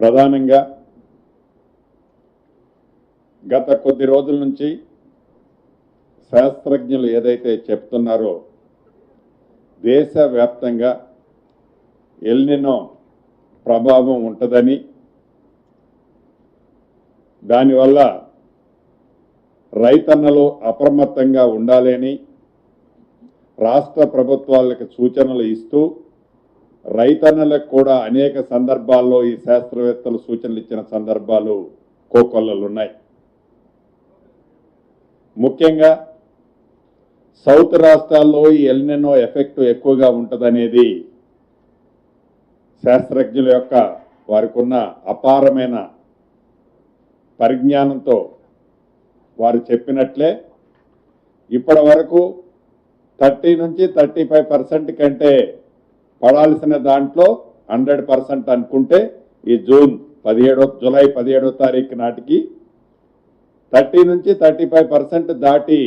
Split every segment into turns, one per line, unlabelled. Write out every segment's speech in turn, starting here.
ప్రధానంగా గత కొద్ది రోజుల నుంచి శాస్త్రజ్ఞులు ఏదైతే చెప్తున్నారో దేశవ్యాప్తంగా ఎల్ నినో ప్రభావం ఉంటుందని, దానివల్ల రైతన్నలు అప్రమత్తంగా ఉండాలని రాష్ట్ర ప్రభుత్వాలకు సూచనలు ఇస్తూ రైతన్నలకు కూడా అనేక సందర్భాల్లో ఈ శాస్త్రవేత్తలు సూచనలు ఇచ్చిన సందర్భాలు కోకొల్లలున్నాయి. ముఖ్యంగా సౌత్ రాష్ట్రాల్లో ఈ ఎల్ నినో ఎఫెక్ట్ ఎక్కువగా ఉంటుందనేది శాస్త్రజ్ఞుల యొక్క వారికి ఉన్న అపారమైన పరిజ్ఞానంతో వారు చెప్పినట్లే ఇప్పటి వరకు 30 నుంచి 35% కంటే పడాల్సిన దాంట్లో 100% అనుకుంటే ఈ జూలై 17వ తారీఖు నాటికి 30 నుంచి 35% దాటి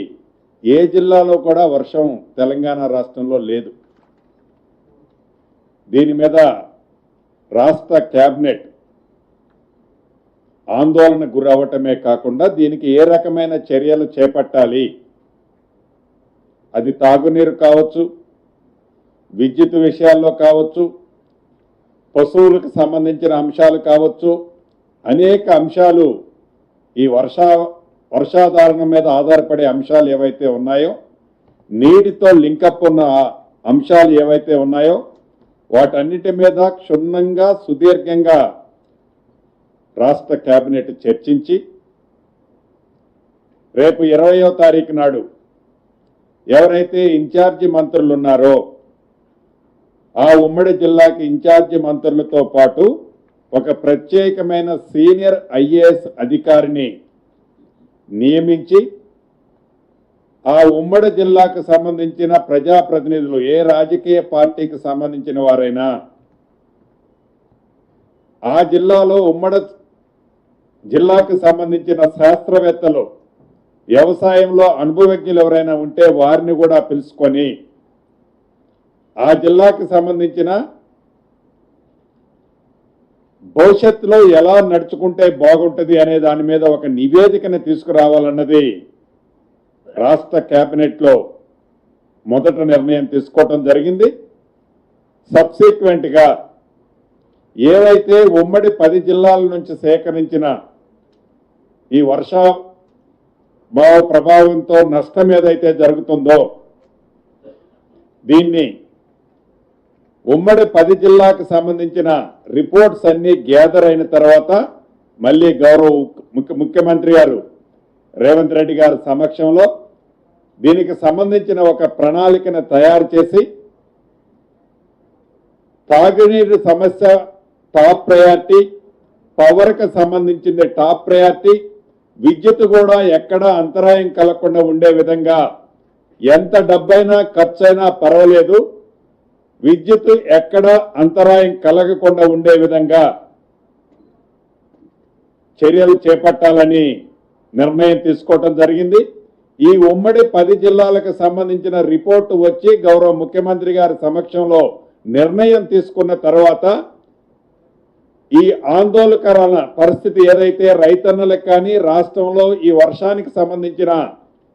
ఏ జిల్లాలో కూడా వర్షం తెలంగాణ రాష్ట్రంలో లేదు. దీని మీద రాష్ట్ర కేబినెట్ ఆందోళన గురవటమే కాకుండా దీనికి ఏ రకమైన చర్యలు చేపట్టాలి, అది తాగునీరు కావచ్చు, విద్యుత్ విషయాల్లో కావచ్చు, పశువులకు సంబంధించిన అంశాలు కావచ్చు, అనేక అంశాలు ఈ వర్షాధారణ మీద ఆధారపడే అంశాలు ఏవైతే ఉన్నాయో, నీటితో లింకప్ ఉన్న అంశాలు ఏవైతే ఉన్నాయో వాటన్నిటి మీద క్షుణ్ణంగా సుదీర్ఘంగా రాష్ట్ర కేబినెట్ చర్చించి రేపు 20వ తారీఖు నాడు ఎవరైతే ఇన్ఛార్జి మంత్రులు ఉన్నారో ఆ ఉమ్మడి జిల్లాకి ఇన్ఛార్జి మంత్రులతో పాటు ఒక ప్రత్యేకమైన సీనియర్ ఐఏఎస్ అధికారిని నియమించి ఆ ఉమ్మడి జిల్లాకు సంబంధించిన ప్రజాప్రతినిధులు ఏ రాజకీయ పార్టీకి సంబంధించిన వారైనా ఆ జిల్లాలో ఉమ్మడి జిల్లాకు సంబంధించిన శాస్త్రవేత్తలు వ్యవసాయంలో అనుభవజ్ఞులు ఎవరైనా ఉంటే వారిని కూడా పిలుచుకొని ఆ జిల్లాకు సంబంధించిన భవిష్యత్తులో ఎలా నడుచుకుంటే బాగుంటుంది అనే దాని మీద ఒక నివేదికను తీసుకురావాలన్నది రాష్ట్ర కేబినెట్లో మొదట నిర్ణయం తీసుకోవటం జరిగింది. సబ్సిక్వెంట్గా ఏవైతే ఉమ్మడి 10 జిల్లాల నుంచి సేకరించిన ఈ వర్షాభావ ప్రభావంతో నష్టం ఏదైతే జరుగుతుందో దీన్ని ఉమ్మడి 10 జిల్లాకు సంబంధించిన రిపోర్ట్స్ అన్ని గ్యాదర్ అయిన తర్వాత మళ్ళీ గౌరవ ముఖ్యమంత్రి గారు రేవంత్ రెడ్డి గారి సమక్షంలో దీనికి సంబంధించిన ఒక ప్రణాళికను తయారు చేసి తాగునీరు సమస్య టాప్ ప్రయారిటీ, పవర్కి సంబంధించింది టాప్ ప్రయారిటీ, విద్యుత్ కూడా ఎక్కడా అంతరాయం కలగకుండా ఉండే విధంగా ఎంత డబ్బైనా ఖర్చైనా పర్వాలేదు, విద్యుత్ ఎక్కడ అంతరాయం కలగకుండా ఉండే విధంగా చర్యలు చేపట్టాలని నిర్ణయం తీసుకోవటం జరిగింది. ఈ ఉమ్మడి 10 జిల్లాలకు సంబంధించిన రిపోర్టు వచ్చి గౌరవ ముఖ్యమంత్రి గారి సమక్షంలో నిర్ణయం తీసుకున్న తర్వాత ఈ ఆందోళనకరమైన పరిస్థితి ఏదైతే రైతన్నలకు కానీ రాష్ట్రంలో ఈ వర్షానికి సంబంధించిన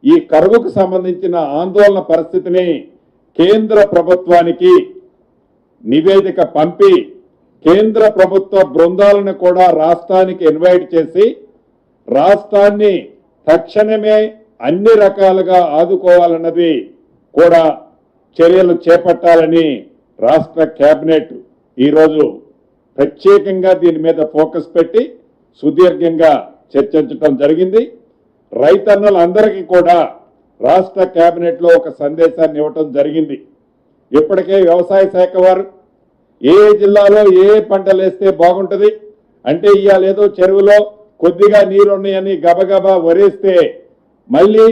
ఈ కరువుకు సంబంధించిన ఆందోళన పరిస్థితిని కేంద్ర ప్రభుత్వానికి నివేదిక పంపి కేంద్ర ప్రభుత్వ బృందాలను కూడా రాష్ట్రానికి ఇన్వైట్ చేసి రాష్ట్రాన్ని తక్షణమే అన్ని రకాలుగా ఆదుకోవాలన్నది కూడా చర్యలు చేపట్టాలని రాష్ట్ర కేబినెట్ ఈరోజు ప్రత్యేకంగా దీని మీద ఫోకస్ పెట్టి సుదీర్ఘంగా చర్చించడం జరిగింది. రైతన్నలందరికీ కూడా రాష్ట్ర కేబినెట్లో ఒక సందేశాన్ని ఇవ్వటం జరిగింది. ఇప్పటికే వ్యవసాయ శాఖ వారు ఏ జిల్లాలో ఏ పంటలు వేస్తే బాగుంటుంది అంటే ఇవాళ ఏదో చెరువులో కొద్దిగా నీరున్నాయని గబగబా వరేస్తే మళ్ళీ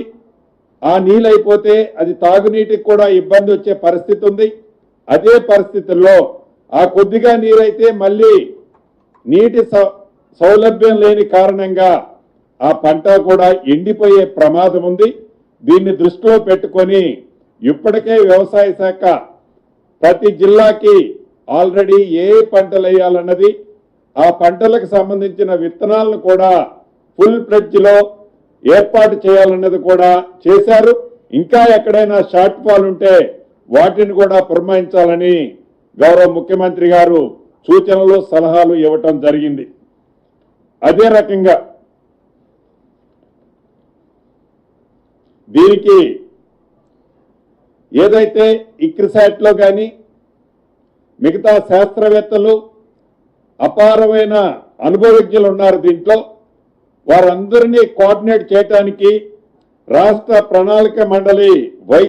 ఆ నీళ్ళైపోతే అది తాగునీటికి కూడా ఇబ్బంది వచ్చే పరిస్థితి ఉంది. అదే పరిస్థితుల్లో ఆ కొద్దిగా నీరైతే మళ్ళీ నీటి సౌలభ్యం లేని కారణంగా ఆ పంట కూడా ఎండిపోయే ప్రమాదం ఉంది. దీన్ని దృష్టిలో పెట్టుకొని ఇప్పటికే వ్యవసాయ శాఖ ప్రతి జిల్లాకి ఆల్రెడీ ఏ పంటలు వేయాలన్నది ఆ పంటలకు సంబంధించిన విత్తనాలను కూడా ఫుల్ ఫ్లెడ్జ్ లో ఏర్పాటు చేయాలన్నది కూడా చేశారు. ఇంకా ఎక్కడైనా షార్ట్ ఫాల్ ఉంటే వాటిని కూడా పురమాయించాలని గౌరవ ముఖ్యమంత్రి గారు సూచనలు సలహాలు ఇవ్వటం జరిగింది. అదే రకంగా దీనికి ఏదైతే ఇక్రిసాట్ లో కానీ మిగతా శాస్త్రవేత్తలు అపారమైన అనుభవజ్ఞులు ఉన్నారు దీంట్లో, వారందరినీ కోఆర్డినేట్ చేయడానికి రాష్ట్ర ప్రణాళిక మండలి